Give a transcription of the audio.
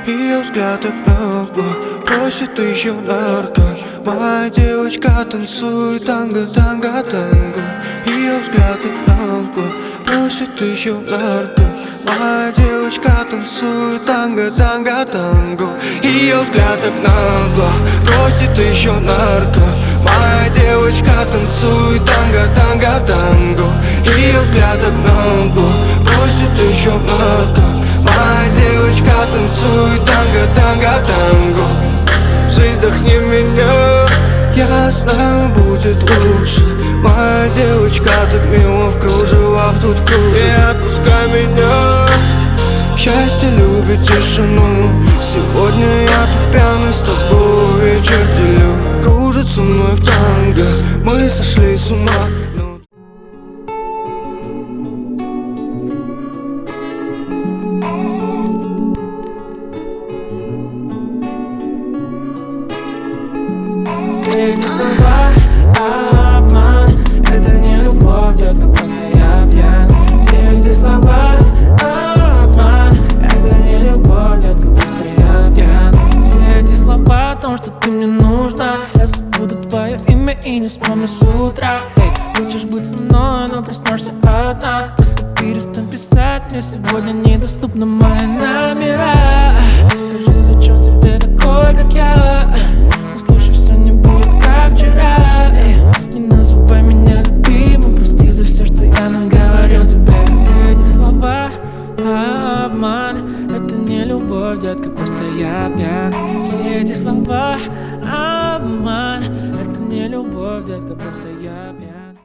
Ее взгляд так нагло просит еще нарко. Моя девочка танцует танго, танго, танго. Ее взгляд так нагло просит еще нарко. Моя девочка танцует танго, танго, танго. Ее взгляд так нагло просит еще нарко. Моя девочка танцует танго, танго, танго. Ее взгляд так нагло просит еще нарко. Моя девочка танцует танго, танго, танго. Жизнь вдохни меня, я знаю, будет лучше. Моя девочка так мило в кружевах тут кружит. Не отпускай меня, счастье любит тишину. Сегодня я тут пьяный с тобой вечер делю. Кружит со мной в танго, мы сошли с ума. Все эти слова обман, это не любовь, детка, просто я пьян. Все эти слова обман, это не любовь, детка, просто я пьян. Все эти слова о том, что ты мне нужна, я забуду твое имя и не вспомню с утра. Эй, хочешь быть со мной, но проснешься одна. Просто перестань писать, мне сегодня недоступны мои номера. Скажи, зачем тебе такой, как я? Услышишься, не будет как вчера. Не называй меня любимым, прости за все, что я наговорил тебе. Все эти слова обман, это не любовь, детка, просто я пьян. Все эти слова обман, это не любовь, детка, просто я пьян.